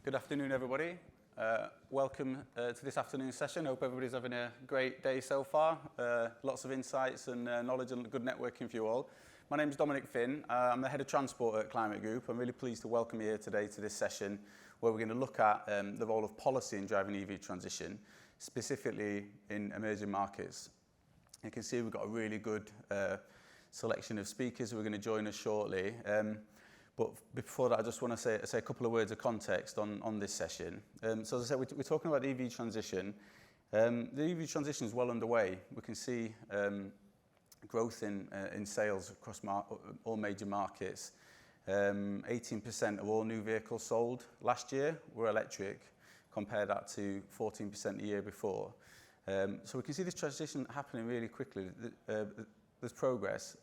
Good afternoon, everybody. Welcome to this afternoon's session. Hope everybody's having a great day so far. Lots of insights and knowledge and good networking for you all. My name is Dominic Finn. I'm the Head of Transport at Climate Group. I'm really pleased to welcome you here today to this session where we're going to look at the role of policy in driving EV transition, specifically in emerging markets. You can see we've got a really good selection of speakers who are going to join us shortly. But before that, I just want to say a couple of words of context on this session. So as I said, we're talking about the EV transition. The EV transition is well underway. We can see growth in sales across all major markets. 18% of all new vehicles sold last year were electric. Compare that to 14% the year before. So we can see this transition happening really quickly. There's progress.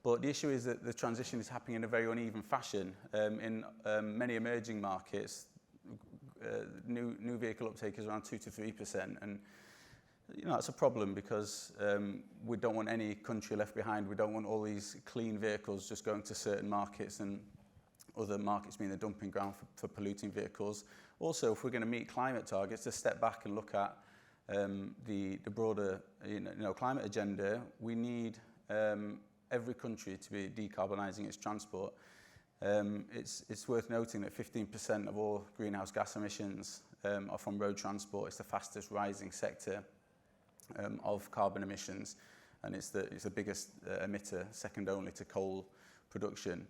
But the issue is that the transition is happening in a very uneven fashion. In many emerging markets, new vehicle uptake is around 2 to 3%, and that's a problem because we don't want any country left behind. We don't want all these clean vehicles just going to certain markets and other markets being the dumping ground for polluting vehicles. Also, if we're going to meet climate targets, to step back and look at the broader climate agenda, we need every country to be decarbonising its transport. It's worth noting that 15% of all greenhouse gas emissions are from road transport. It's the fastest rising sector of carbon emissions, and it's the biggest emitter, second only to coal production.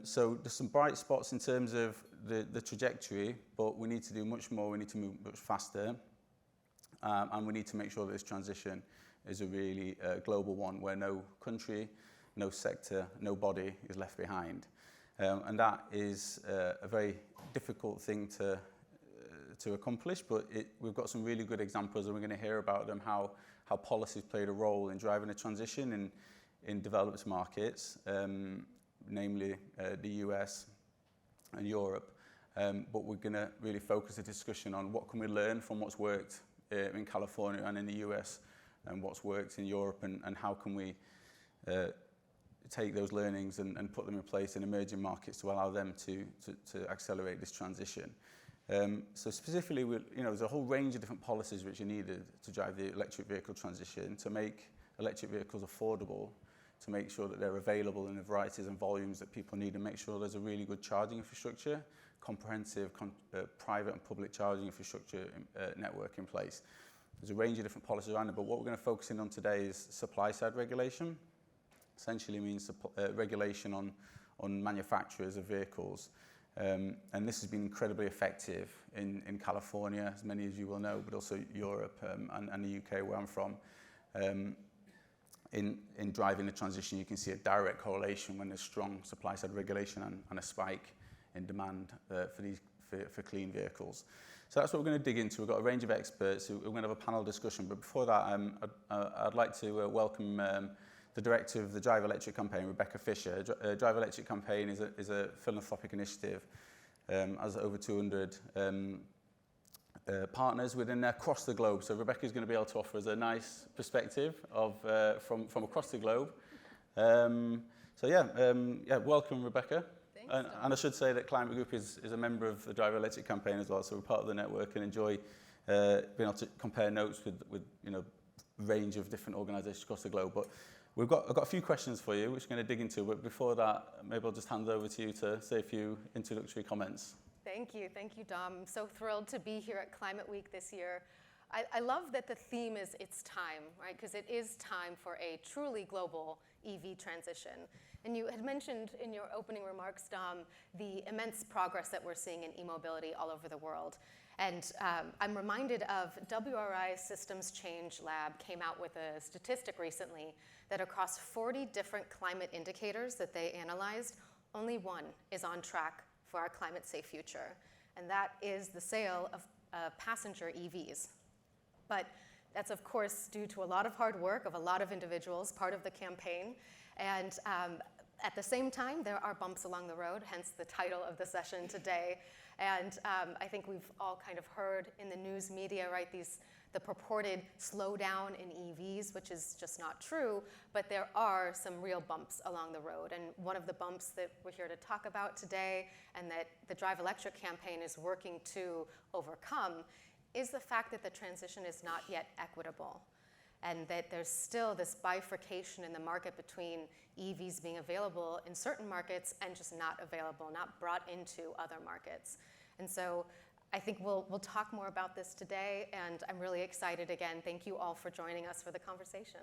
So there's some bright spots in terms of the trajectory, but we need to do much more. We need to move much faster, and we need to make sure that this transition is a really global one where no country, no sector, no body is left behind. And that is a very difficult thing to accomplish, but we've got some really good examples, and we're going to hear about them, how policy's played a role in driving a transition in developed markets, namely the US and Europe. But we're going to really focus the discussion on what can we learn from what's worked in California and in the US, and what's worked in Europe, and how can we take those learnings and put them in place in emerging markets to allow them to accelerate this transition. So specifically, there's a whole range of different policies which are needed to drive the electric vehicle transition, to make electric vehicles affordable, to make sure that they're available in the varieties and volumes that people need, and make sure there's a really good charging infrastructure, comprehensive private and public charging infrastructure network in place. There's a range of different policies around it, but what we're going to focus in on today is supply-side regulation. Essentially means regulation on manufacturers of vehicles. And this has been incredibly effective in California, as many of you will know, but also Europe and the UK, where I'm from. In driving the transition, you can see a direct correlation when there's strong supply-side regulation and a spike in demand for clean vehicles. So that's what we're going to dig into. We've got a range of experts. We're going to have a panel discussion. But before that, I'd like to welcome the director of the Drive Electric campaign, Rebecca Fisher. Drive Electric campaign is a philanthropic initiative, has over 200 partners within across the globe. So Rebecca's going to be able to offer us a nice perspective from across the globe. Welcome, Rebecca. And I should say that Climate Group is a member of the Drive Electric campaign as well, so we're part of the network and enjoy being able to compare notes with a range of different organisations across the globe. But I've got a few questions for you, which we're going to dig into. But before that, maybe I'll just hand it over to you to say a few introductory comments. Thank you, Dom. I'm so thrilled to be here at Climate Week this year. I love that the theme is "It's time," right? Because it is time for a truly global EV transition. And you had mentioned in your opening remarks, Dom, the immense progress that we're seeing in e-mobility all over the world. And I'm reminded of WRI's Systems Change Lab came out with a statistic recently that across 40 different climate indicators that they analyzed, only one is on track for our climate-safe future. And that is the sale of passenger EVs. But that's, of course, due to a lot of hard work of a lot of individuals, part of the campaign. And at the same time, there are bumps along the road, hence the title of the session today. And I think we've all kind of heard in the news media, right, the purported slowdown in EVs, which is just not true, but there are some real bumps along the road. And one of the bumps that we're here to talk about today and that the Drive Electric campaign is working to overcome is the fact that the transition is not yet equitable, and that there's still this bifurcation in the market between EVs being available in certain markets and just not available, not brought into other markets. And so I think we'll talk more about this today, and I'm really excited again. Thank you all for joining us for the conversation.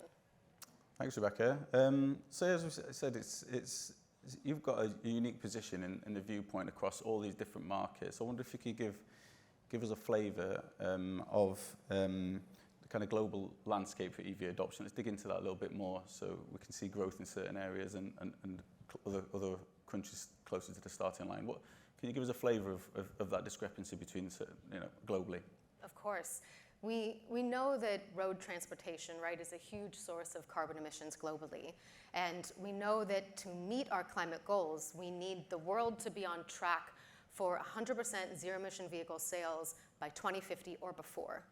Thanks, Rebecca. So as we said, you've got a unique position in the viewpoint across all these different markets. I wonder if you could give us a flavour of the kind of global landscape for EV adoption. Let's dig into that a little bit more so we can see growth in certain areas and other countries closer to the starting line. Can you give us a flavour of that discrepancy between, globally? Of course. We know that road transportation, right, is a huge source of carbon emissions globally. And we know that to meet our climate goals, we need the world to be on track for 100% zero-emission vehicle sales by 2050 or before.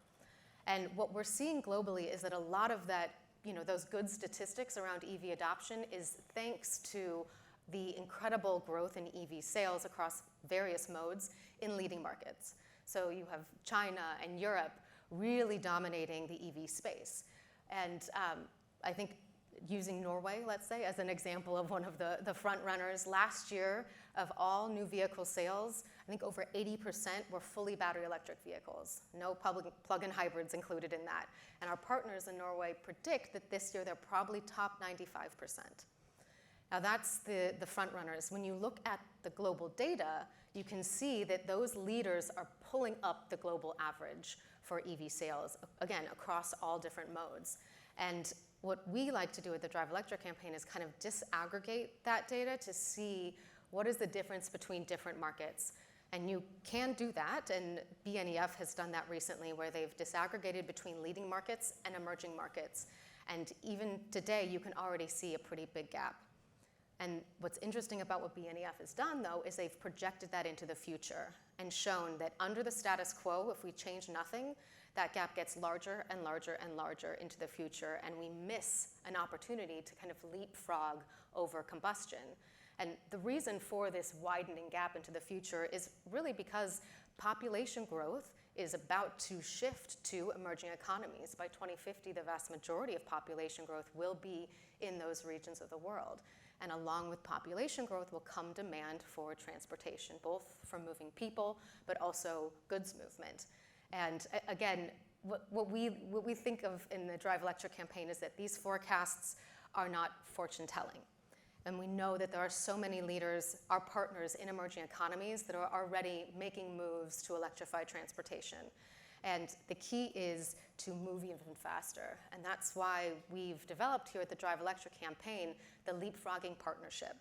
And what we're seeing globally is that a lot of that, those good statistics around EV adoption is thanks to the incredible growth in EV sales across various modes in leading markets. So you have China and Europe really dominating the EV space. And I think using Norway, let's say, as an example of one of the front runners, last year of all new vehicle sales, I think over 80% were fully battery electric vehicles, no plug-in hybrids included in that. And our partners in Norway predict that this year they're probably top 95%. Now that's the front runners. When you look at the global data, you can see that those leaders are pulling up the global average for EV sales, again, across all different modes. And what we like to do at the Drive Electric campaign is kind of disaggregate that data to see what is the difference between different markets. And you can do that, and BNEF has done that recently, where they've disaggregated between leading markets and emerging markets. And even today, you can already see a pretty big gap. And what's interesting about what BNEF has done, though, is they've projected that into the future and shown that under the status quo, if we change nothing, that gap gets larger and larger and larger into the future, and we miss an opportunity to kind of leapfrog over combustion. And the reason for this widening gap into the future is really because population growth is about to shift to emerging economies. By 2050, the vast majority of population growth will be in those regions of the world. And along with population growth will come demand for transportation, both for moving people, but also goods movement. And again, what we think of in the Drive Electric campaign is that these forecasts are not fortune telling. And we know that there are so many leaders, our partners in emerging economies, that are already making moves to electrify transportation. And the key is to move even faster. And that's why we've developed here at the Drive Electric campaign the Leapfrogging Partnership,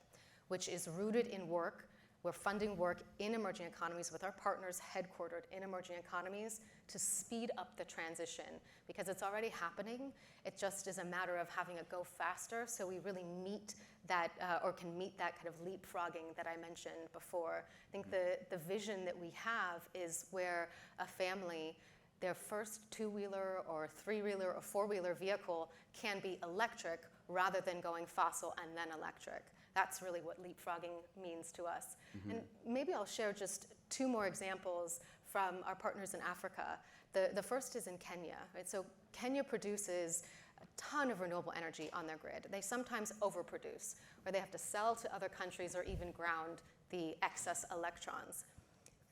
which is rooted in work. We're funding work in emerging economies with our partners headquartered in emerging economies to speed up the transition, because it's already happening. It just is a matter of having it go faster so we really meet that, or can meet that kind of leapfrogging that I mentioned before. I think the vision that we have is where a family, their first two-wheeler or three-wheeler or four-wheeler vehicle can be electric rather than going fossil and then electric. That's really what leapfrogging means to us. Mm-hmm. And maybe I'll share just two more examples from our partners in Africa. The first is in Kenya, right? So Kenya produces a ton of renewable energy on their grid. They sometimes overproduce, where they have to sell to other countries or even ground the excess electrons.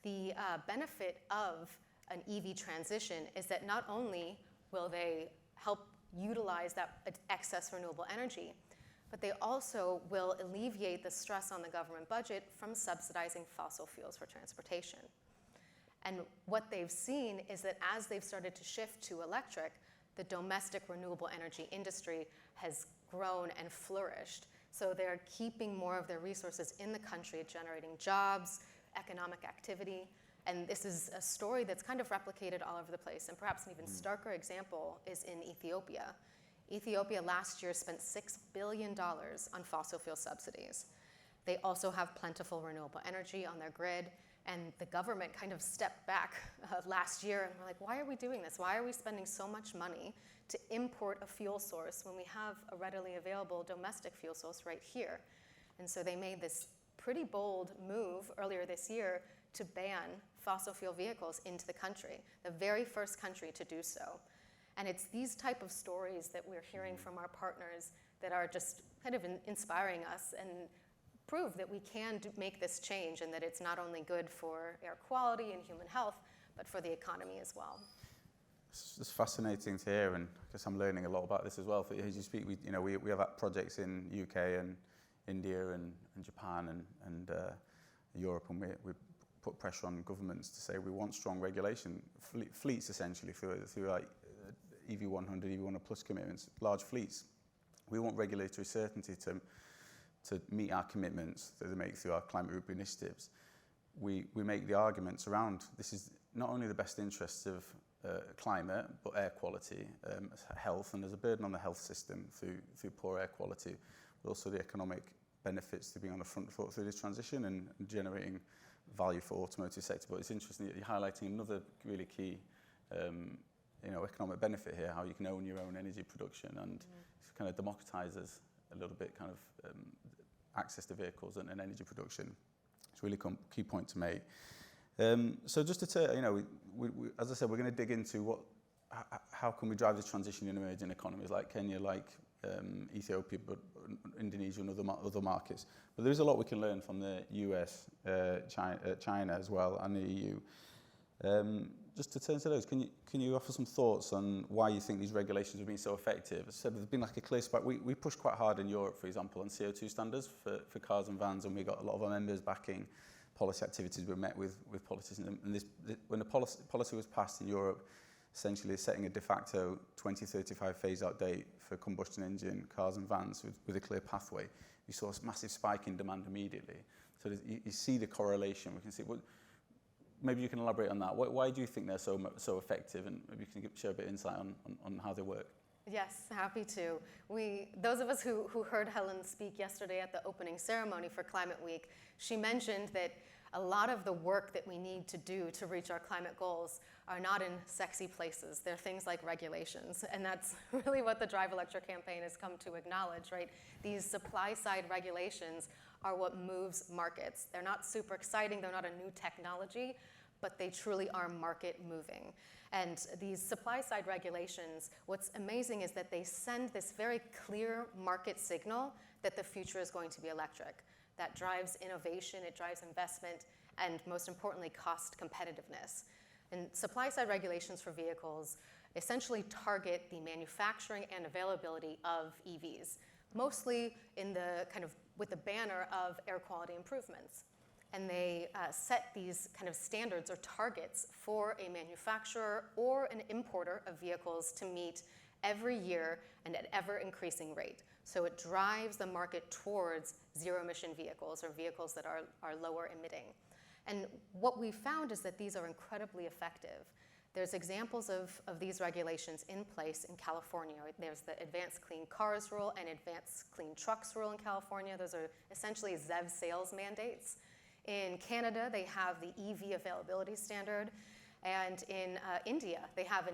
The benefit of an EV transition is that not only will they help utilize that excess renewable energy, but they also will alleviate the stress on the government budget from subsidizing fossil fuels for transportation. And what they've seen is that as they've started to shift to electric, the domestic renewable energy industry has grown and flourished. So they're keeping more of their resources in the country, generating jobs, economic activity. And this is a story that's kind of replicated all over the place. And perhaps an even starker example is in Ethiopia. Ethiopia last year spent $6 billion on fossil fuel subsidies. They also have plentiful renewable energy on their grid, And the government kind of stepped back last year and were like, why are we doing this? Why are we spending so much money to import a fuel source when we have a readily available domestic fuel source right here? And so they made this pretty bold move earlier this year to ban fossil fuel vehicles into the country, the very first country to do so. And it's these type of stories that we're hearing from our partners that are just kind of inspiring us and prove that we can make this change, and that it's not only good for air quality and human health, but for the economy as well. It's fascinating to hear, and I guess I'm learning a lot about this as well. As you speak, we have projects in UK and India and Japan and Europe, and we put pressure on governments to say we want strong regulation, fleets essentially through like EV 100, EV 100 plus commitments, large fleets. We want regulatory certainty to meet our commitments that they make through our climate group initiatives. We make the arguments around this is not only the best interests of climate, but air quality, health, and there's a burden on the health system through poor air quality, but also the economic benefits to being on the front foot through this transition and generating value for automotive sector. But it's interesting that you're highlighting another really key economic benefit here, how you can own your own energy production, and it kind of democratizes a little bit kind of access to vehicles and energy production. It's a really key point to make. So just to tell, we, as I said, we're going to dig into how can we drive this transition in emerging economies like Kenya, like Ethiopia, but Indonesia and other markets. But there is a lot we can learn from the US, China as well, and the EU. Just to turn to those, can you offer some thoughts on why you think these regulations have been so effective? As I said, there's been like a clear spike. We pushed quite hard in Europe, for example, on CO2 standards for cars and vans, and we got a lot of our members backing policy activities. We met with politicians, and when the policy was passed in Europe, essentially setting a de facto 2035 phase-out date for combustion engine cars and vans with a clear pathway, you saw a massive spike in demand immediately. So you see the correlation. We can see maybe you can elaborate on that. Why do you think they're so effective, and maybe you can share a bit of insight on how they work? Yes, happy to. Those of us who heard Helen speak yesterday at the opening ceremony for Climate Week, she mentioned that a lot of the work that we need to do to reach our climate goals are not in sexy places. They're things like regulations, and that's really what the Drive Electric campaign has come to acknowledge, right? These supply-side regulations are what moves markets. They're not super exciting, they're not a new technology, but they truly are market moving. And these supply-side regulations, what's amazing is that they send this very clear market signal that the future is going to be electric. That drives innovation, it drives investment, and most importantly, cost competitiveness. And supply-side regulations for vehicles essentially target the manufacturing and availability of EVs, mostly in the with the banner of air quality improvements. And they set these kind of standards or targets for a manufacturer or an importer of vehicles to meet every year and at ever increasing rate. So it drives the market towards zero emission vehicles, or vehicles that are lower emitting. And what we found is that these are incredibly effective. There's examples of these regulations in place in California. There's the Advanced Clean Cars Rule and Advanced Clean Trucks Rule in California. Those are essentially ZEV sales mandates. In Canada, they have the EV availability standard. And in India, they have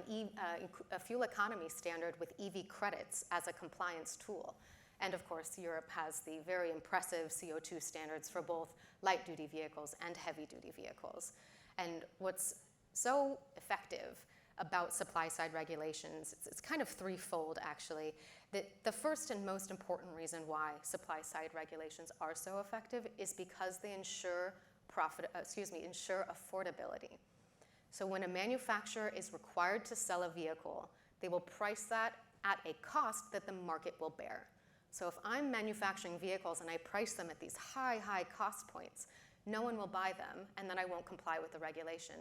a fuel economy standard with EV credits as a compliance tool. And of course, Europe has the very impressive CO2 standards for both light-duty vehicles and heavy-duty vehicles. And what's so effective about supply-side regulations, it's kind of threefold actually. The first and most important reason why supply-side regulations are so effective is because they ensure affordability. So when a manufacturer is required to sell a vehicle, they will price that at a cost that the market will bear. So if I'm manufacturing vehicles and I price them at these high cost points, no one will buy them, and then I won't comply with the regulation.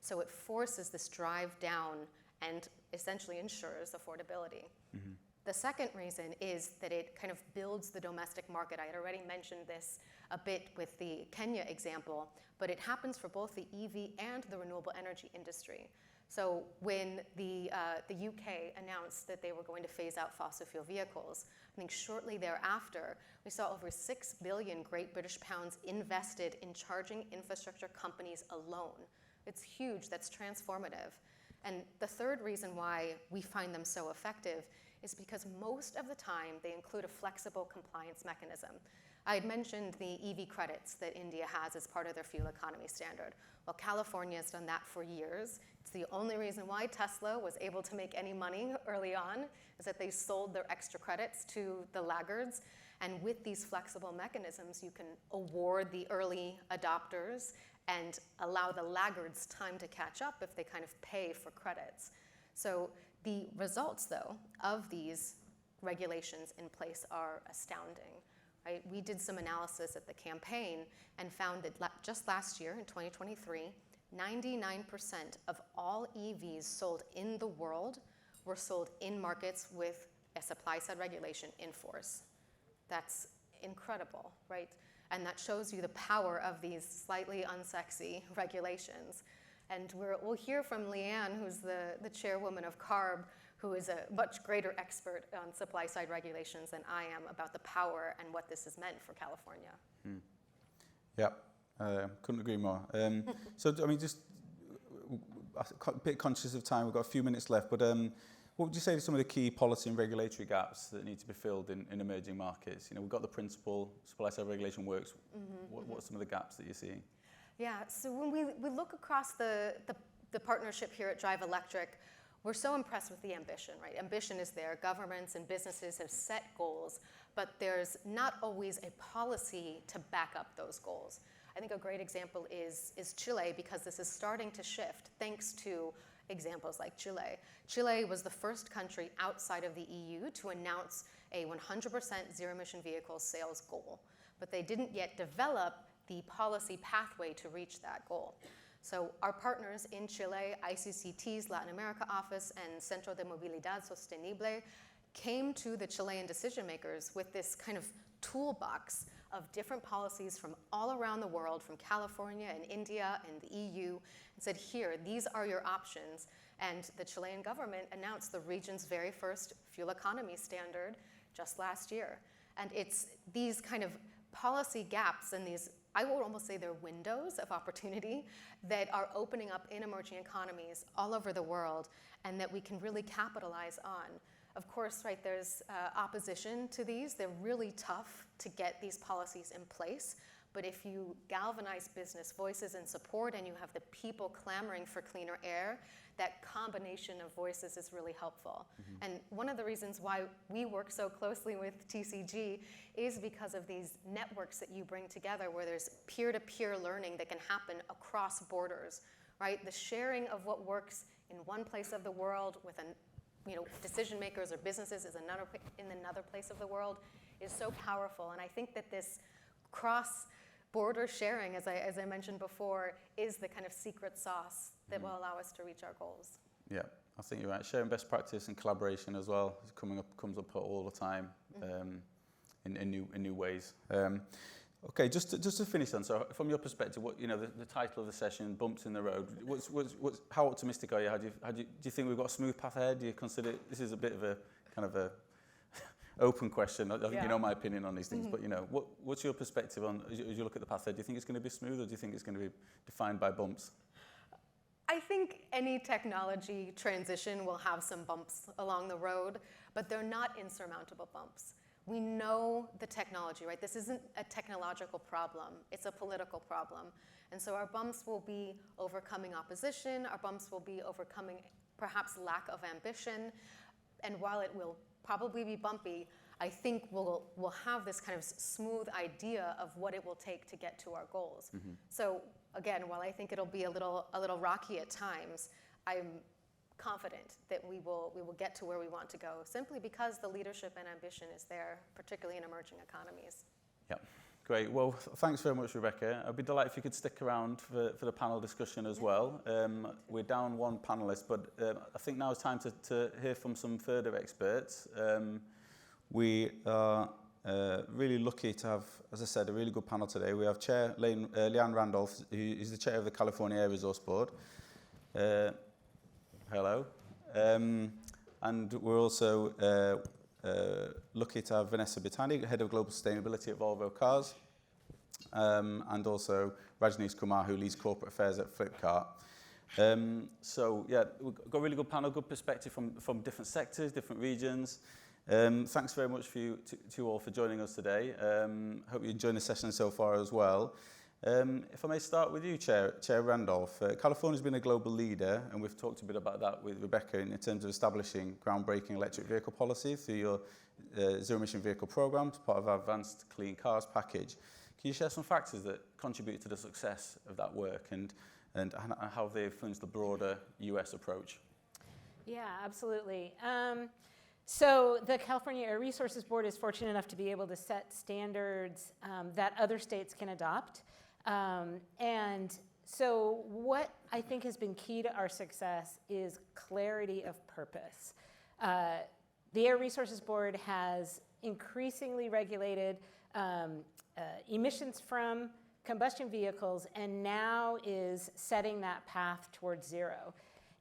So it forces this drive down and essentially ensures affordability. Mm-hmm. The second reason is that it kind of builds the domestic market. I had already mentioned this a bit with the Kenya example, but it happens for both the EV and the renewable energy industry. So when the UK announced that they were going to phase out fossil fuel vehicles, I think shortly thereafter, we saw over 6 billion Great British pounds invested in charging infrastructure companies alone. It's huge, that's transformative. And the third reason why we find them so effective is because most of the time they include a flexible compliance mechanism. I had mentioned the EV credits that India has as part of their fuel economy standard. Well, California has done that for years. It's the only reason why Tesla was able to make any money early on, is that they sold their extra credits to the laggards. And with these flexible mechanisms, you can award the early adopters and allow the laggards time to catch up if they kind of pay for credits. So the results, though, of these regulations in place are astounding. Right? We did some analysis at the campaign and found that just last year, in 2023, 99% of all EVs sold in the world were sold in markets with a supply-side regulation in force. That's incredible, right? And that shows you the power of these slightly unsexy regulations. And we'll hear from Leanne, who's the chairwoman of CARB, who is a much greater expert on supply-side regulations than I am about the power and what this has meant for California. Yeah, couldn't agree more. So, I mean, just a bit conscious of time, we've got a few minutes left, but what would you say are some of the key policy and regulatory gaps that need to be filled in emerging markets? You know, we've got the principle, supply-side regulation works. What are some of the gaps that you're seeing? Yeah, so when we look across the partnership here at Drive Electric, we're so impressed with the ambition, right? Ambition is there. Governments and businesses have set goals, but there's not always a policy to back up those goals. I think a great example is Chile, because this is starting to shift thanks to examples like Chile. Chile was the first country outside of the EU to announce a 100% zero-emission vehicle sales goal, but they didn't yet develop the policy pathway to reach that goal. So our partners in Chile, ICCT's Latin America office and Centro de Movilidad Sostenible, came to the Chilean decision makers with this kind of toolbox of different policies from all around the world, from California and India and the EU, and said, here, these are your options. And the Chilean government announced the region's very first fuel economy standard just last year. And it's these kind of policy gaps and these, I would almost say they're windows of opportunity that are opening up in emerging economies all over the world and that we can really capitalize on. Of course, right, there's opposition to these. They're really tough to get these policies in place. But if you galvanize business voices and support and you have the people clamoring for cleaner air, that combination of voices is really helpful. And one of the reasons why we work so closely with TCG is because of these networks that you bring together where there's peer-to-peer learning that can happen across borders, right? The sharing of what works in one place of the world with decision makers or businesses in another place of the world is so powerful. And I think that this cross-border sharing, as I mentioned before, is the kind of secret sauce that will allow us to reach our goals. Yeah, I think you're right. Sharing best practice and collaboration as well comes up all the time in new ways. Okay, just to finish then. So, from your perspective, what the title of the session, "Bumps in the Road." How optimistic are you? Do you think we've got a smooth path ahead? Do you consider this is a bit of a kind of a open question? I think you know my opinion on these things, but what's your perspective on as you look at the path ahead? Do you think it's going to be smooth, or do you think it's going to be defined by bumps? I think any technology transition will have some bumps along the road, but they're not insurmountable bumps. We know the technology, right? This isn't a technological problem, it's a political problem. And so our bumps will be overcoming opposition, our bumps will be overcoming perhaps lack of ambition, and while it will probably be bumpy, I think we'll have this kind of smooth idea of what it will take to get to our goals. So again, while I think it'll be a little rocky at times, I'm confident that we will get to where we want to go, simply because the leadership and ambition is there, particularly in emerging economies. Yeah, great. Well, thanks very much, Rebecca. I'd be delighted if you could stick around for the panel discussion as well. We're down one panelist, but I think now it's time to hear from some further experts. We are really lucky to have, as I said, a really good panel today. We have Chair Leanne Randolph, who is the chair of the California Air Resource Board. Hello. And we're also lucky to have Vanessa Bitani, Head of Global Sustainability at Volvo Cars, and also Rajneesh Kumar, who leads Corporate Affairs at Flipkart. So, yeah, we've got a really good panel, good perspective from different sectors, different regions. Thanks very much for you to all for joining us today. Hope you're enjoying the session so far as well. If I may start with you, Chair Randolph. California's been a global leader, and we've talked a bit about that with Rebecca in terms of establishing groundbreaking electric vehicle policy through your zero-emission vehicle program as part of our Advanced Clean Cars package. Can you share some factors that contribute to the success of that work and how they influence the broader US approach? Yeah, absolutely. So the California Air Resources Board is fortunate enough to be able to set standards that other states can adopt. And so what I think has been key to our success is clarity of purpose. The Air Resources Board has increasingly regulated emissions from combustion vehicles and now is setting that path towards zero.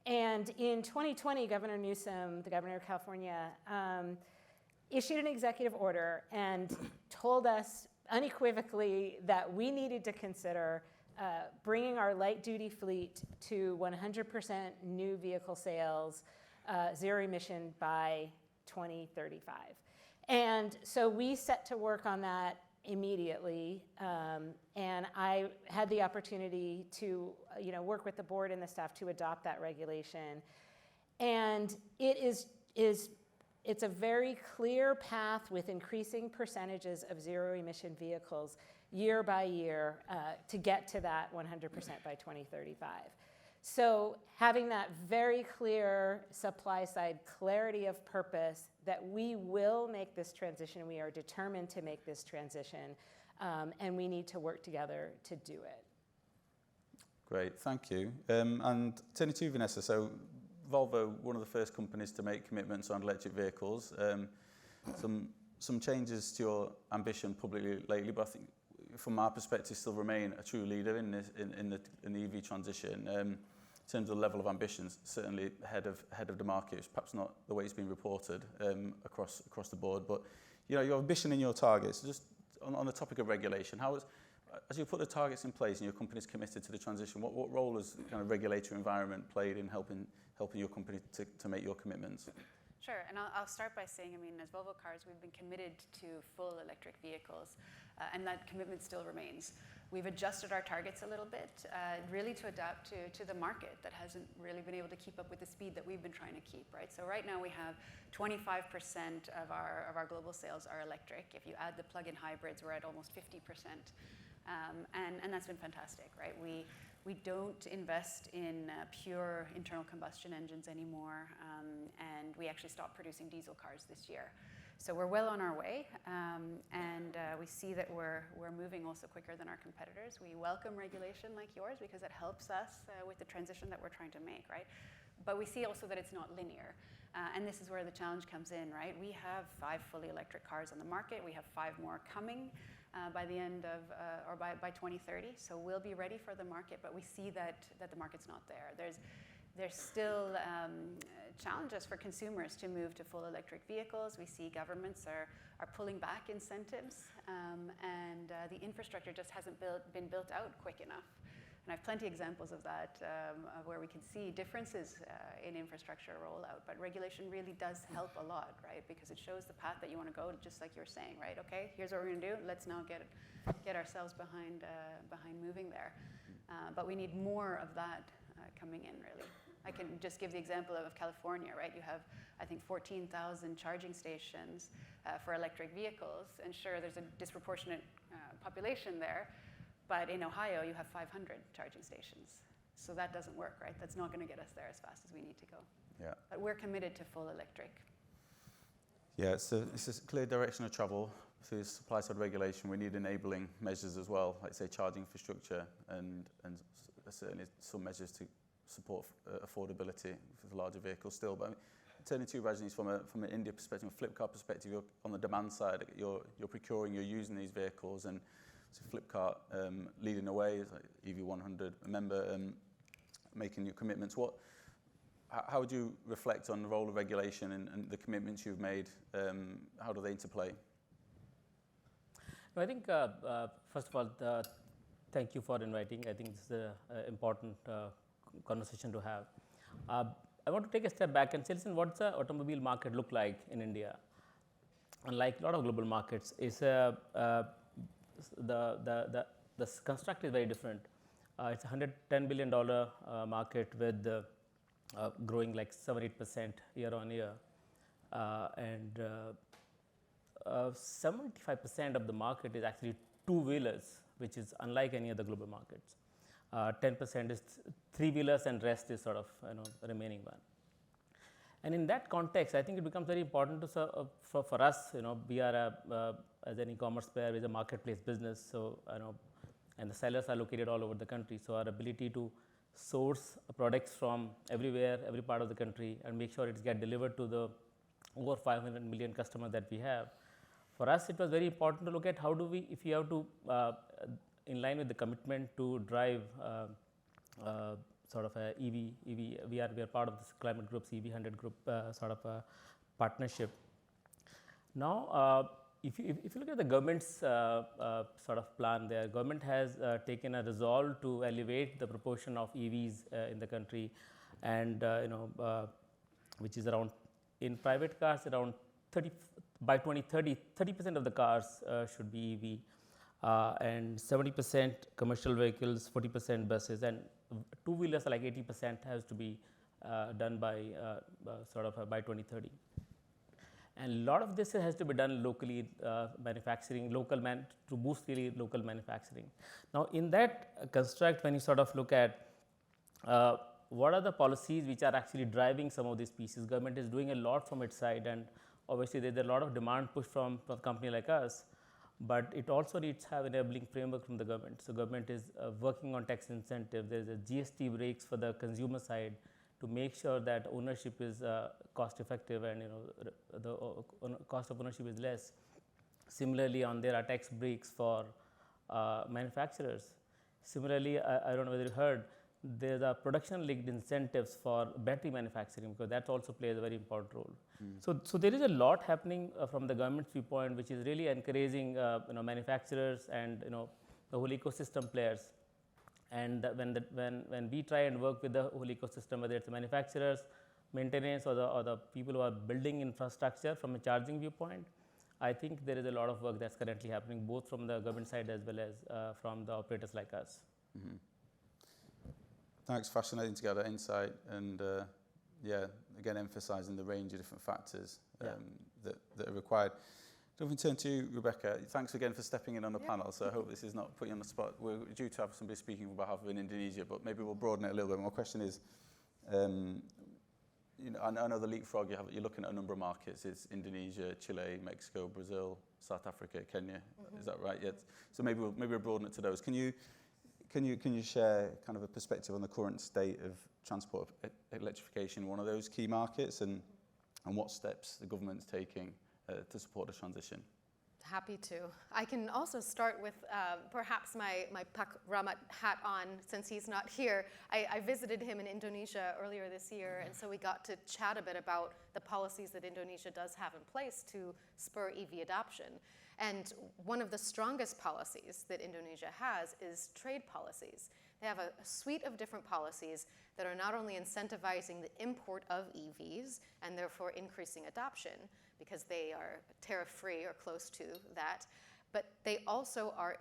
And in 2020, Governor Newsom, the governor of California, issued an executive order and told us unequivocally that we needed to consider bringing our light-duty fleet to 100% new vehicle sales, zero emission by 2035. And so we set to work on that immediately, and I had the opportunity to work with the board and the staff to adopt that regulation. And it's a very clear path with increasing percentages of zero emission vehicles year by year to get to that 100% by 2035. So having that very clear supply side clarity of purpose that we will make this transition, we are determined to make this transition, and we need to work together to do it. Great, thank you. And turning to you, Vanessa, so Volvo, one of the first companies to make commitments on electric vehicles. Some changes to your ambition publicly lately, but I think from our perspective still remain a true leader in the EV transition. In terms of the level of ambitions, certainly ahead of the market, it's perhaps not the way it's been reported across the board. But your ambition and your targets, just on the topic of regulation, as you put the targets in place and your company's committed to the transition, what role has kind of regulatory environment played in helping your company to make your commitments? Sure, and I'll start by saying, as Volvo Cars, we've been committed to full electric vehicles, and that commitment still remains. We've adjusted our targets a little bit, really to adapt to the market that hasn't really been able to keep up with the speed that we've been trying to keep, right? So right now we have 25% of our global sales are electric. If you add the plug-in hybrids, we're at almost 50%, and that's been fantastic, right? We don't invest in pure internal combustion engines anymore, and we actually stopped producing diesel cars this year. So we're well on our way, and we see that we're moving also quicker than our competitors. We welcome regulation like yours because it helps us with the transition that we're trying to make, right? But we see also that it's not linear, and this is where the challenge comes in, right? We have 5 fully electric cars on the market. We have 5 more coming by the end of, or by 2030. So we'll be ready for the market, but we see that the market's not there. There's still challenges for consumers to move to full electric vehicles. We see governments are pulling back incentives, and the infrastructure just hasn't been built out quick enough. And I have plenty of examples of that, where we can see differences in infrastructure rollout. But regulation really does help a lot, right? Because it shows the path that you want to go, just like you're saying, right? Okay, here's what we're going to do. Let's now get ourselves behind moving there. But we need more of that coming in, really. I can just give the example of California, right? You have, I think, 14,000 charging stations for electric vehicles. And sure, there's a disproportionate population there. But in Ohio, you have 500 charging stations. So that doesn't work, right? That's not going to get us there as fast as we need to go. Yeah. But we're committed to full electric. Yeah, it's a clear direction of travel through supply side regulation. We need enabling measures as well, like say charging infrastructure and certainly some measures to support affordability for the larger vehicles still. But turning to you, Rajneesh, from an India perspective, a Flipkart perspective, you're on the demand side, you're procuring, you're using these vehicles, and so Flipkart leading the way, like EV100, remember making your commitments. how would you reflect on the role of regulation and the commitments you've made? How do they interplay? I think, first of all, thank you for inviting. I think this is an important conversation to have. I want to take a step back and say, listen, what's the automobile market look like in India? Unlike a lot of global markets, the construct is very different. It's a $110 billion market with growing like 7-8% year on year, and 75% of the market is actually two-wheelers, which is unlike any other global markets. 10% is three-wheelers, and rest is sort of remaining one. And in that context, I think it becomes very important to for us. We are as an e-commerce player, is a marketplace business. So and the sellers are located all over the country. So our ability to source products from everywhere, every part of the country, and make sure it's get delivered to the over 500 million customers that we have. For us, it was very important to look at how do we, if you have to, in line with the commitment to drive sort of a EV, we are part of this climate group's EV 100 group sort of a partnership. Now, if you look at the government's sort of plan there, government has taken a resolve to elevate the proportion of EVs in the country, and which is around, in private cars, around 30, by 2030, 30% of the cars should be EV, and 70% commercial vehicles, 40% buses, and two-wheelers are like 80% has to be done by by 2030. And a lot of this has to be done locally, manufacturing, to boost really local manufacturing. Now, in that construct, when you sort of look at what are the policies which are actually driving some of these pieces, government is doing a lot from its side, and obviously there's a lot of demand push from a company like us, but it also needs to have enabling framework from the government. So government is working on tax incentive. There's a GST breaks for the consumer side to make sure that ownership is cost effective, and the cost of ownership is less. Similarly, there are tax breaks for manufacturers. Similarly, I don't know whether you heard, there are production linked incentives for battery manufacturing, because that also plays a very important role. So there is a lot happening from the government's viewpoint, which is really encouraging manufacturers and the whole ecosystem players. And when we try and work with the whole ecosystem, whether it's the manufacturers, maintenance, or the people who are building infrastructure from a charging viewpoint, I think there is a lot of work that's currently happening, both from the government side as well as from the operators like us. Mm-hmm. Thanks, fascinating to get that insight, and again emphasising the range of different factors that are required. So if we turn to you, Rebecca, thanks again for stepping in on the panel. So I hope this is not putting you on the spot. We're due to have somebody speaking on behalf of Indonesia, but maybe we'll broaden it a little bit. My question is, I know the leapfrog you're looking at a number of markets. It's Indonesia, Chile, Mexico, Brazil, South Africa, Kenya. Mm-hmm. Is that right? Yes. So maybe we'll broaden it to those. Can you share kind of a perspective on the current state of transport electrification in one of those key markets, and what steps the government's taking to support the transition? Happy to. I can also start with perhaps my Pak Rahmat hat on, since he's not here. I visited him in Indonesia earlier this year, and so we got to chat a bit about the policies that Indonesia does have in place to spur EV adoption. And one of the strongest policies that Indonesia has is trade policies. They have a suite of different policies that are not only incentivizing the import of EVs and therefore increasing adoption, because they are tariff-free or close to that, but they also are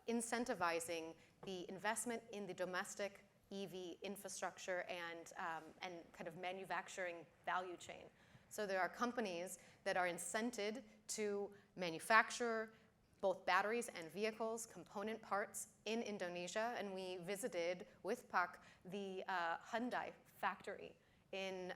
incentivizing the investment in the domestic EV infrastructure and kind of manufacturing value chain. So there are companies that are incented to manufacture both batteries and vehicles, component parts in Indonesia, and we visited with Pak the Hyundai factory in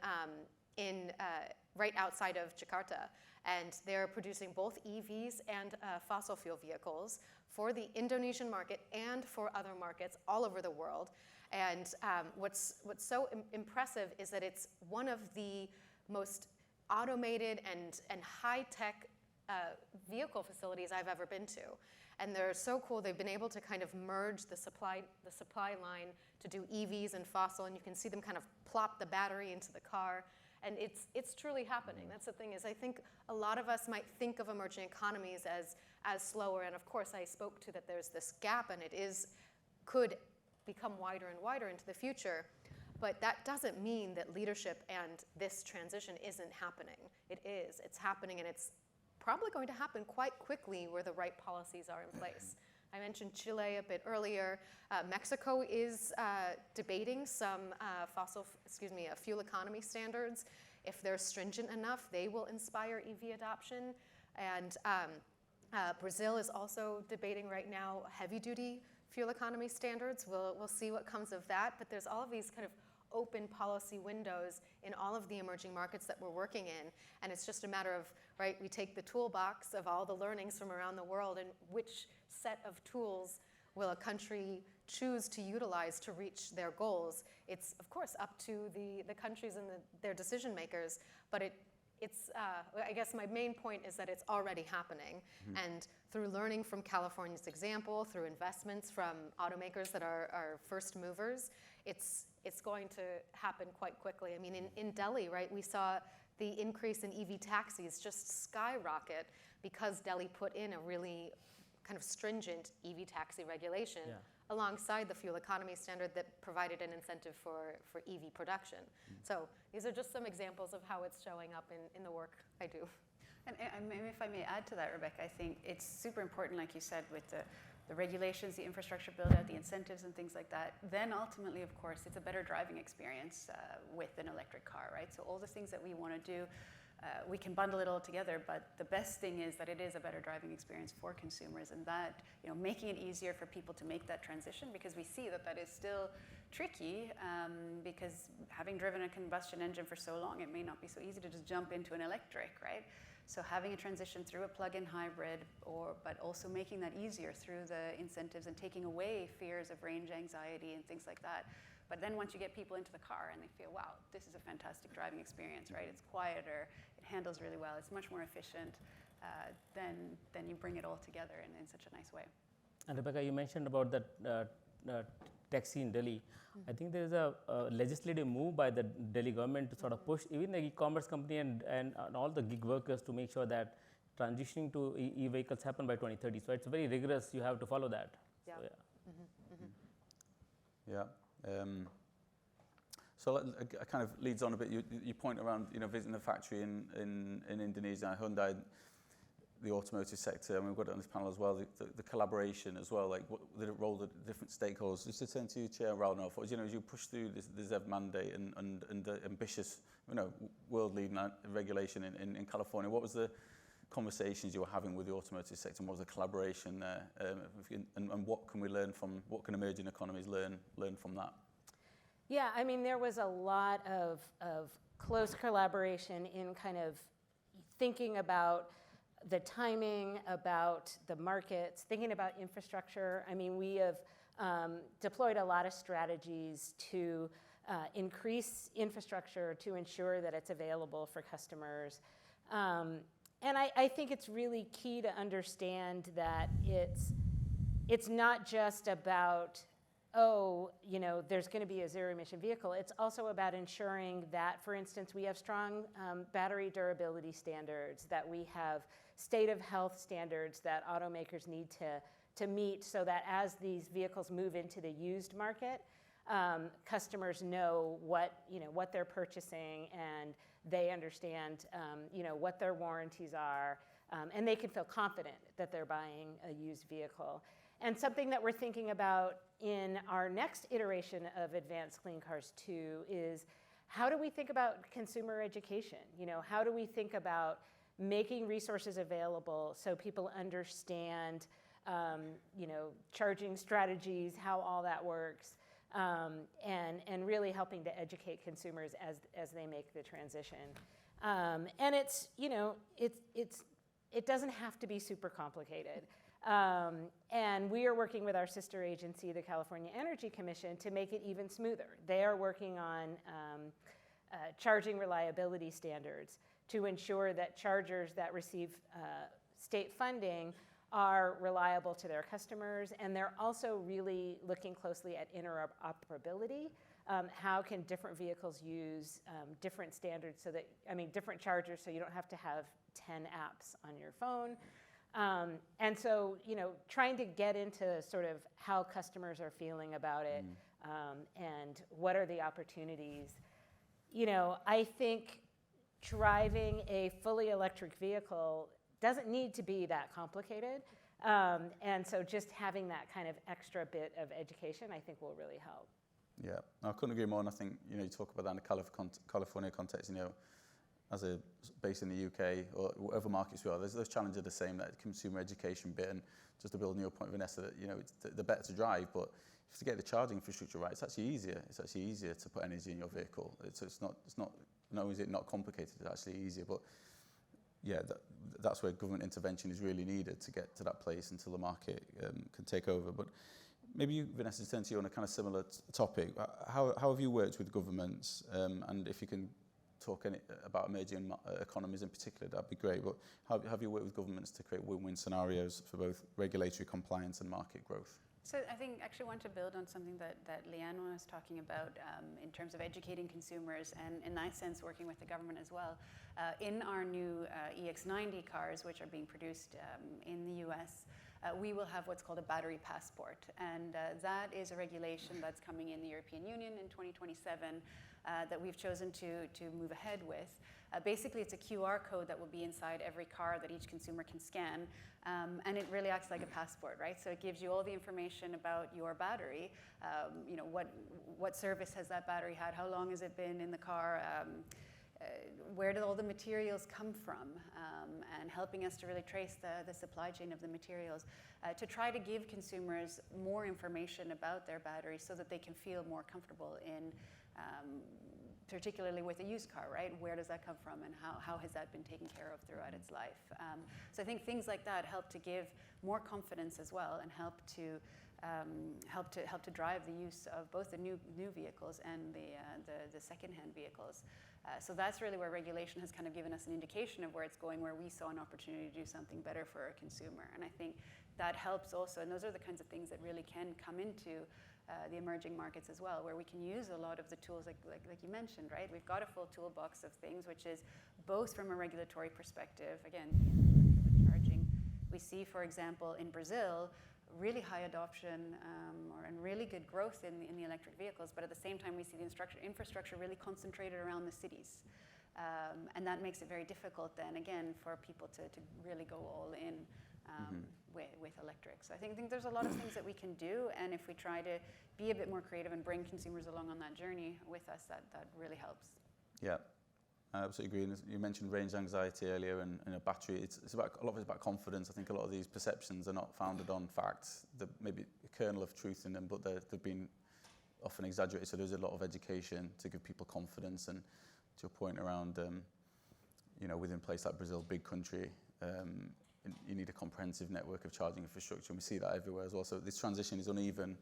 right outside of Jakarta, and they're producing both EVs and fossil fuel vehicles for the Indonesian market and for other markets all over the world. And what's so impressive is that it's one of the most automated and high-tech vehicle facilities I've ever been to. And they're so cool. They've been able to kind of merge the supply line to do EVs and fossil, and you can see them kind of plop the battery into the car. And it's truly happening. That's the thing, is I think a lot of us might think of emerging economies as slower. And of course, I spoke to that there's this gap, and could become wider and wider into the future. But that doesn't mean that leadership and this transition isn't happening. It is. It's happening, and it's probably going to happen quite quickly where the right policies are in place. I mentioned Chile a bit earlier. Mexico is debating some fuel economy standards. If they're stringent enough, they will inspire EV adoption. And Brazil is also debating right now heavy-duty fuel economy standards. We'll see what comes of that. But there's all of these kind of open policy windows in all of the emerging markets that we're working in. And it's just a matter of, right, we take the toolbox of all the learnings from around the world, and which set of tools will a country choose to utilize to reach their goals. It's, of course, up to the countries and their decision makers, but I guess my main point is that it's already happening. Mm-hmm. And through learning from California's example, through investments from automakers that are first movers, it's going to happen quite quickly. I mean, in Delhi, right, we saw the increase in EV taxis just skyrocket because Delhi put in a really kind of stringent EV taxi regulation alongside the fuel economy standard that provided an incentive for EV production. So these are just some examples of how it's showing up in the work I do. And maybe if I may add to that, Rebecca, I think it's super important, like you said, with the regulations, the infrastructure build out, the incentives and things like that. Then ultimately, of course, it's a better driving experience with an electric car, right? So all the things that we want to do, we can bundle it all together, but the best thing is that it is a better driving experience for consumers, and that, you know, making it easier for people to make that transition, because we see that is still tricky, because having driven a combustion engine for so long, it may not be so easy to just jump into an electric, right? So having a transition through a plug-in hybrid, but also making that easier through the incentives and taking away fears of range anxiety and things like that. But then once you get people into the car and they feel, wow, this is a fantastic driving experience, right? It's quieter, it handles really well, it's much more efficient, then you bring it all together in such a nice way. And Rebecca, you mentioned about the taxi in Delhi. Mm-hmm. I think there is a legislative move by the Delhi government to sort of push even the e-commerce company and all the gig workers to make sure that transitioning to e-vehicles happen by 2030. So it's very rigorous, you have to follow that. Yeah. So, yeah. So it kind of leads on a bit. You point around, you know, visiting the factory in Indonesia, Hyundai, the automotive sector, and we've got it on this panel as well. The collaboration as well, like what the role of the different stakeholders. Just to turn to you, Chair Raunoff, as you know, as you push through the ZEV mandate and the ambitious, you know, world-leading regulation in California, what was the conversations you were having with the automotive sector, and what was the collaboration there, and what can we learn from, what can emerging economies learn from that? Yeah, I mean, there was a lot of close collaboration in kind of thinking about the timing, about the markets, thinking about infrastructure. I mean, we have deployed a lot of strategies to increase infrastructure to ensure that it's available for customers. And I think it's really key to understand that it's not just about, oh, you know, there's going to be a zero-emission vehicle. It's also about ensuring that, for instance, we have strong battery durability standards, that we have state of health standards that automakers need to meet, so that as these vehicles move into the used market, customers know what they're purchasing, and they understand what their warranties are, and they can feel confident that they're buying a used vehicle. And something that we're thinking about in our next iteration of Advanced Clean Cars 2 is, how do we think about consumer education? You know, how do we think about making resources available so people understand, charging strategies, how all that works, and really helping to educate consumers as they make the transition. And it's, it doesn't have to be super complicated. And we are working with our sister agency, the California Energy Commission, to make it even smoother. They are working on charging reliability standards to ensure that chargers that receive state funding are reliable to their customers, and they're also really looking closely at interoperability. How can different vehicles use different standards so that, different chargers, so you don't have to have 10 apps on your phone. And so, trying to get into sort of how customers are feeling about it, and what are the opportunities. I think driving a fully electric vehicle doesn't need to be that complicated. And so just having that kind of extra bit of education, I think will really help. Yeah, I couldn't agree more. And I think, you talk about that in the California context, as a based in the UK or whatever markets we are, those challenges are the same, that consumer education bit. And just to build on your point, Vanessa, that, it's the better to drive, but if you get the charging infrastructure right, it's actually easier. It's actually easier to put energy in your vehicle. It's not only is it not complicated, it's actually easier. But yeah, that's where government intervention is really needed to get to that place until the market can take over. But maybe you, Vanessa, to turn to you on a kind of similar topic. How have you worked with governments? And if you can talk about emerging economies in particular, that'd be great. But how have you worked with governments to create win-win scenarios for both regulatory compliance and market growth? So I think actually want to build on something that Leanne was talking about in terms of educating consumers, and in that sense working with the government as well. In our new EX90 cars, which are being produced in the US, we will have what's called a battery passport, and that is a regulation that's coming in the European Union in 2027 that we've chosen to move ahead with. Basically, it's a QR code that will be inside every car that each consumer can scan, and it really acts like a passport, right? So it gives you all the information about your battery. What service has that battery had? How long has it been in the car? Where did all the materials come from? And helping us to really trace the supply chain of the materials, to try to give consumers more information about their batteries so that they can feel more comfortable in particularly with a used car, right? Where does that come from, and how has that been taken care of throughout its life? So I think things like that help to give more confidence as well, and help to drive the use of both the new vehicles and the secondhand vehicles. So that's really where regulation has kind of given us an indication of where it's going, where we saw an opportunity to do something better for our consumer. And I think that helps also, and those are the kinds of things that really can come into the emerging markets as well, where we can use a lot of the tools like you mentioned, right? We've got a full toolbox of things, which is both from a regulatory perspective, again, with charging. We see, for example, in Brazil, really high adoption and really good growth in the electric vehicles, but at the same time we see the infrastructure really concentrated around the cities. And that makes it very difficult then, again, for people to really go all in with electric. So I think there's a lot of things that we can do, and if we try to be a bit more creative and bring consumers along on that journey with us, that really helps. Yeah, I absolutely agree. And you mentioned range anxiety earlier, and a battery. It's about, a lot of it's about confidence. I think a lot of these perceptions are not founded on facts. There may be a kernel of truth in them, but they've been often exaggerated. So there's a lot of education to give people confidence. And to your point around, within a place like Brazil, big country, you need a comprehensive network of charging infrastructure, and we see that everywhere as well. So this transition is uneven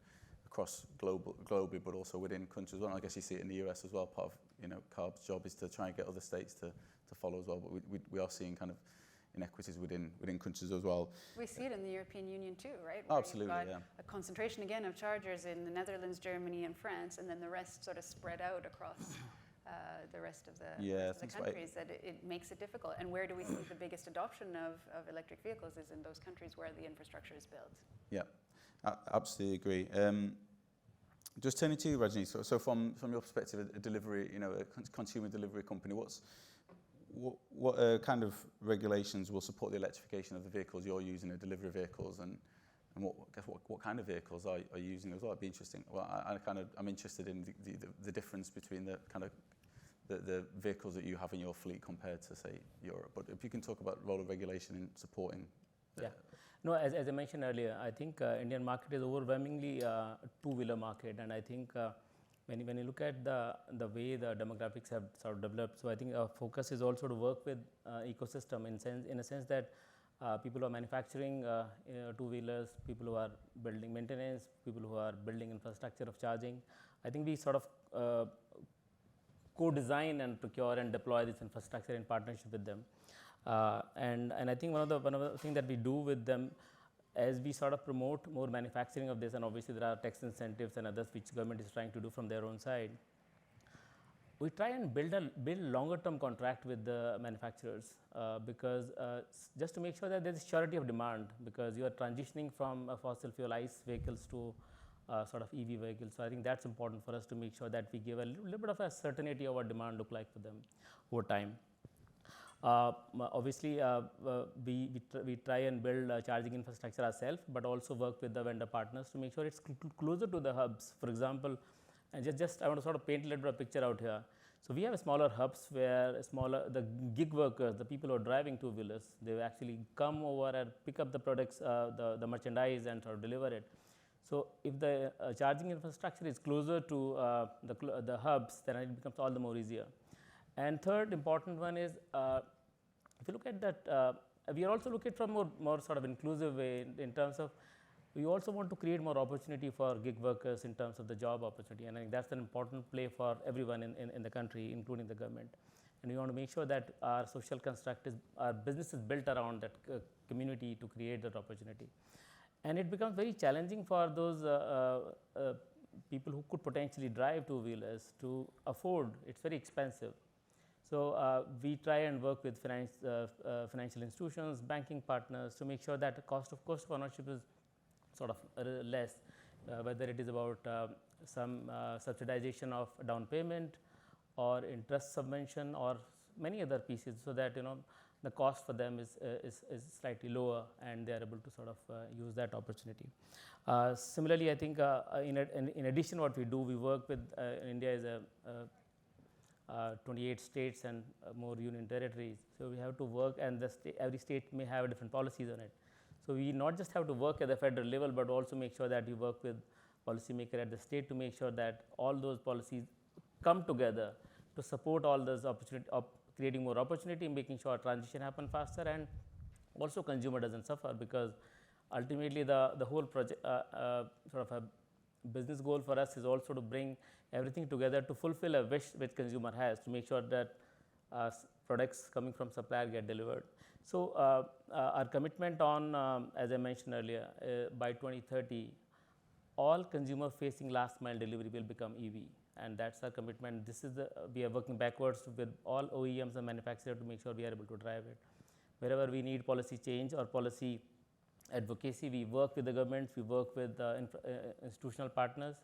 across globally, but also within countries as well. And I guess you see it in the US as well. Part of CARB's job is to try and get other states to follow as well. But we are seeing kind of inequities within countries as well. We see it in the European Union too, right? Where absolutely, you've got a concentration again of chargers in the Netherlands, Germany, and France, and then the rest sort of spread out across the rest of the countries. That it makes it difficult. And where do we see the biggest adoption of electric vehicles is in those countries where the infrastructure is built. Yeah, I absolutely agree. Just turning to you, Rajni. So from your perspective, a delivery, a consumer delivery company, what kind of regulations will support the electrification of the vehicles you're using, the delivery vehicles, and what kind of vehicles are you using as well? It'd be interesting. Well, I'm interested in the difference between the kind of the vehicles that you have in your fleet compared to, say, Europe. But if you can talk about the role of regulation in supporting. No, as I mentioned earlier, I think Indian market is overwhelmingly a two-wheeler market, and I think when you look at the way the demographics have sort of developed, so I think our focus is also to work with ecosystem in a sense that people who are manufacturing two-wheelers, people who are building maintenance, people who are building infrastructure of charging. I think we sort of co-design and procure and deploy this infrastructure in partnership with them. And I think one of the things that we do with them, as we sort of promote more manufacturing of this, and obviously there are tax incentives and others which government is trying to do from their own side, we try and build longer term contract with the manufacturers, because just to make sure that there is surety of demand, because you are transitioning from fossil fuel ICE vehicles to sort of EV vehicles. So I think that's important for us to make sure that we give a little bit of a certainty of what demand look like for them over time. Obviously, we try and build charging infrastructure ourselves, but also work with the vendor partners to make sure it's closer to the hubs. For example, and just I want to sort of paint a little bit of picture out here. So we have smaller hubs where the gig workers, the people who are driving two-wheelers, they actually come over and pick up the products, the merchandise, and sort of deliver it. So if the charging infrastructure is closer to the hubs, then it becomes all the more easier. And third important one is, if you look at that, we are also looking from more sort of inclusive way in terms of, we also want to create more opportunity for gig workers in terms of the job opportunity, and I think that's an important play for everyone in the country, including the government. And we want to make sure that our social construct our business is built around that community to create that opportunity. And it becomes very challenging for those people who could potentially drive two-wheelers to afford. It's very expensive. So we try and work with financial institutions, banking partners to make sure that the cost of ownership is sort of less, whether it is about some subsidization of down payment or interest subvention or many other pieces, so that the cost for them is slightly lower and they are able to sort of use that opportunity. Similarly, I think in addition what we do, we work with India is 28 states and more union territories. So we have to work, and every state may have different policies on it. So we not just have to work at the federal level, but also make sure that we work with policymakers at the state to make sure that all those policies come together to support all those opportunity of creating more opportunity, making sure transition happen faster, and also consumer doesn't suffer, because ultimately the whole project sort of a business goal for us is also to bring everything together to fulfill a wish which consumer has, to make sure that products coming from supplier get delivered. So our commitment on, as I mentioned earlier, by 2030, all consumer facing last mile delivery will become EV, and that's our commitment. This is we are working backwards with all OEMs and manufacturers to make sure we are able to drive it. Wherever we need policy change or policy advocacy, we work with the governments, we work with institutional partners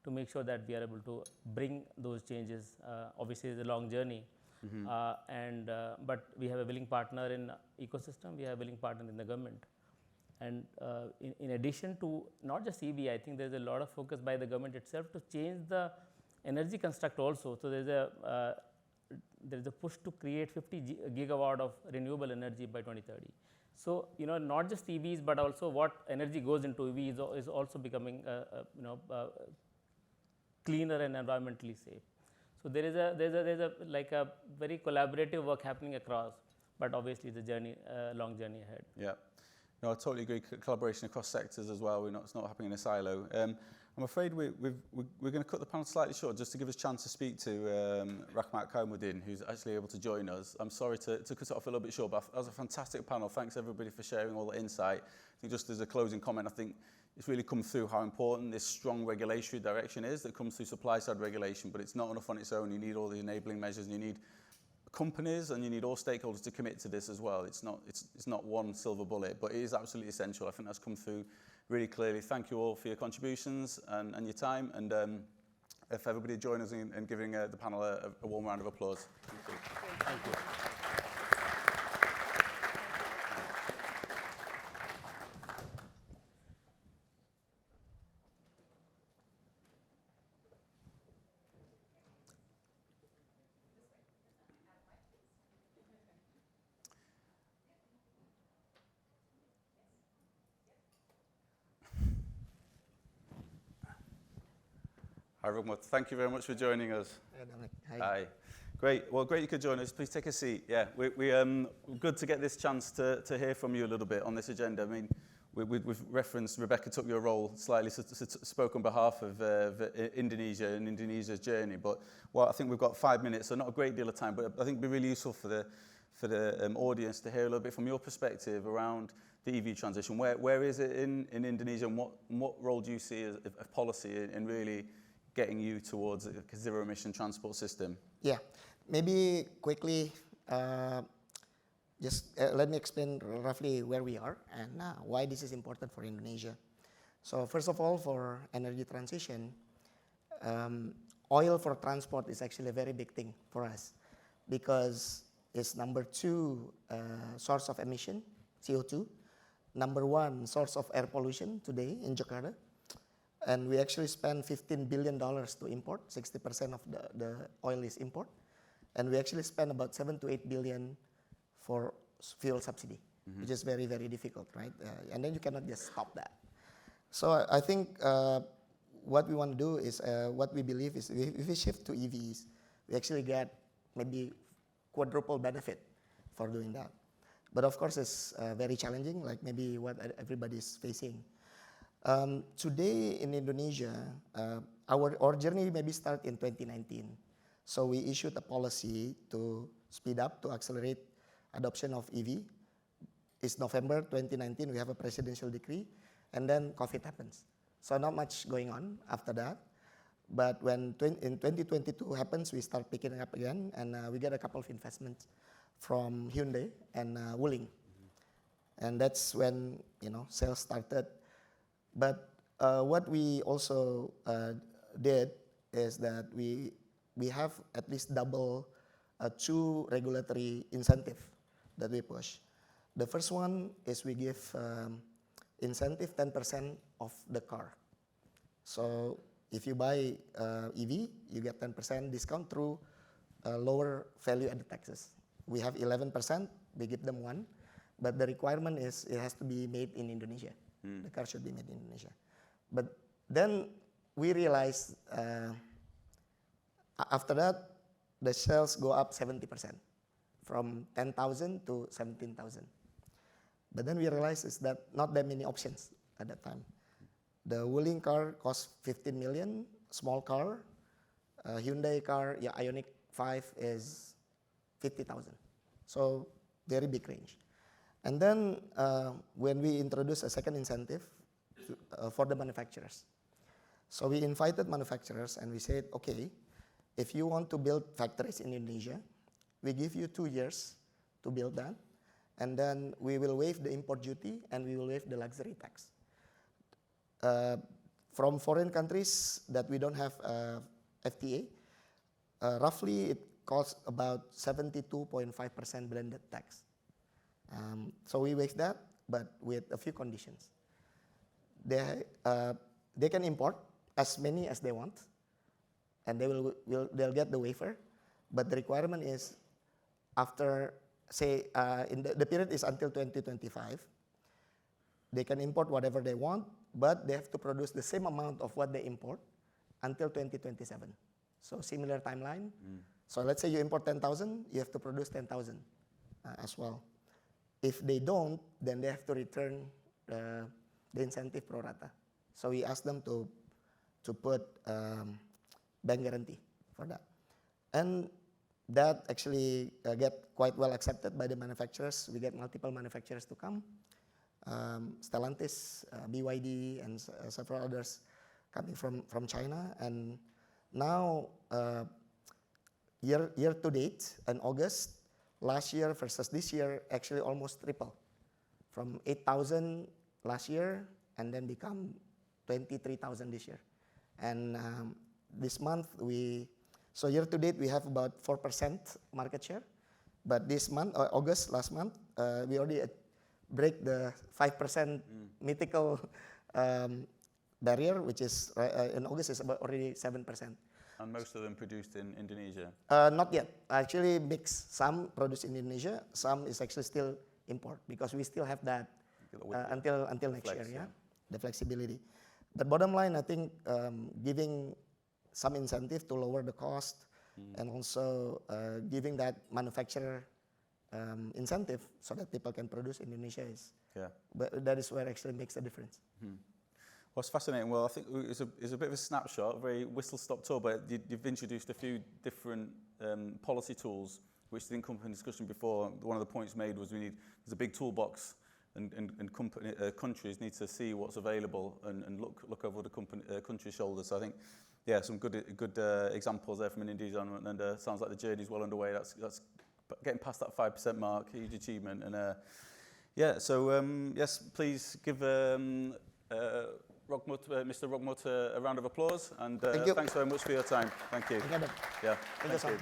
to make sure that we are able to bring those changes. Obviously, it's a long journey. But we have a willing partner in ecosystem, we have a willing partner in the government. And in addition to not just EV, I think there's a lot of focus by the government itself to change the energy construct also. So there's a push to create 50 gigawatt of renewable energy by 2030. So not just EVs, but also what energy goes into EV is also becoming cleaner and environmentally safe. So there's a very collaborative work happening across, but obviously it's a long journey ahead. Yeah, no, I totally agree. Collaboration across sectors as well. It's not happening in a silo. I'm afraid we're going to cut the panel slightly short just to give us a chance to speak to Rahmat Kaumuddin, who's actually able to join us. I'm sorry to cut it off a little bit short, but that was a fantastic panel. Thanks everybody for sharing all the insight. I think just as a closing comment, I think it's really come through how important this strong regulatory direction is that comes through supply side regulation, but it's not enough on its own. You need all the enabling measures, and you need companies, and you need all stakeholders to commit to this as well. It's not one silver bullet, but it is absolutely essential. I think that's come through really clearly. Thank you all for your contributions and your time, and if everybody join us in giving the panel a warm round of applause. Thank you. Thank you. Hi, Rahmat. Thank you very much for joining us. Hi, Dominic. Hi. Great. Well, great you could join us. Please take a seat. Yeah, we're good to get this chance to hear from you a little bit on this agenda. I mean, we've referenced, Rebecca took your role slightly, spoke on behalf of Indonesia and Indonesia's journey. But I think we've got 5 minutes, so not a great deal of time, but I think it'd be really useful for for the audience to hear a little bit from your perspective around the EV transition. Where is it in Indonesia, and what role do you see as a policy in really getting you towards a zero-emission transport system? Yeah, maybe quickly, just let me explain roughly where we are and why this is important for Indonesia. So first of all, for energy transition, oil for transport is actually a very big thing for us because it's number 2 source of emission, CO2, number 1 source of air pollution today in Jakarta. And we actually spend $15 billion to import. 60% of the oil is import. And we actually spend about 7 to 8 billion for fuel subsidy, which is very, very difficult, right? And then you cannot just stop that. So I think what we want to do is, what we believe is if we shift to EVs, we actually get maybe quadruple benefit for doing that. But of course, it's very challenging, like maybe what everybody is facing. Today in Indonesia, our journey maybe started in 2019. So we issued a policy to speed up, to accelerate adoption of EV. It's November 2019, we have a presidential decree, and then COVID happens. So not much going on after that. But when in 2022 happens, we start picking up again, and we get a couple of investments from Hyundai and Wuling. And that's when, sales started. But what we also did is that we have at least double 2 regulatory incentive that we push. The first one is we give incentive 10% of the car. So if you buy EV, you get 10% discount through lower value-added taxes. We have 11%, we give them 1, but the requirement is it has to be made in Indonesia. The car should be made in Indonesia. But then we realized after that, the sales go up 70%, from 10,000 to 17,000. But then we realized is that not that many options at that time. The Wuling car costs 15 million, small car. Hyundai car, Ioniq 5 is 50,000. So very big range. And then when we introduced a second incentive for the manufacturers. So we invited manufacturers and we said, okay, if you want to build factories in Indonesia, we give you 2 years to build that. And then we will waive the import duty and we will waive the luxury tax. From foreign countries that we don't have FTA, roughly it costs about 72.5% blended tax. So we waive that, but with a few conditions. They can import as many as they want, and they'll get the waiver. But the requirement is after, say, the period is until 2025. They can import whatever they want, but they have to produce the same amount of what they import until 2027. So similar timeline. So let's say you import 10,000, you have to produce 10,000 as well. If they don't, then they have to return the incentive pro rata. So we ask them to put bank guarantee for that. And that actually get quite well accepted by the manufacturers. We get multiple manufacturers to come. Stellantis, BYD, and several others coming from China. And now, year to date, in August, last year versus this year, actually almost triple. From 8,000 last year, and then become 23,000 this year. And this month, so year to date, we have about 4% market share. But this month, August, last month, we already break the 5% mythical barrier, which is in August is about already 7%. And most of them produced in Indonesia? Not yet. Actually mix. Some produced in Indonesia, some is actually still import because we still have that until next year, yeah? The flexibility. But bottom line, I think giving some incentive to lower the cost and also giving that manufacturer incentive so that people can produce in Indonesia but that is where actually makes a difference. Well, it's fascinating. Well, I think it's a bit of a snapshot, a very whistle-stop tour, but you've introduced a few different policy tools which didn't come up in discussion before. One of the points made was there's a big toolbox, and countries need to see what's available and look over the country's shoulders. So I think, yeah, some good examples there from an Indies on, and sounds like the journey's well underway. That's getting past that 5% mark, huge achievement, and yeah. So yes, please give Mr. Rogmut a round of applause, and thanks very much for your time. Thank you. Thank you. Yeah, Thank you so much.